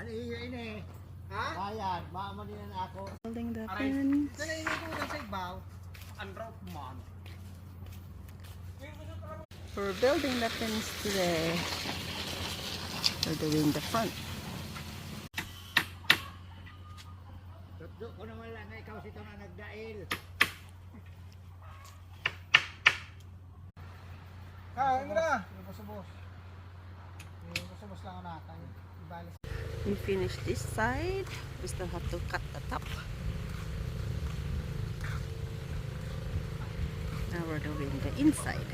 Ano ini? Ha? Ayan, maamo din na ako. Building the fence. Ito na ini ko sa ibaw. Unrope man. We're building the fence today. We're doing the front. Tutdo ko naman lang na ikaw sito na nagdail. Ano na? Subos. Subos lang na tayo. Ibalik. We finished this side. We still have to cut the top. Now we're doing the inside.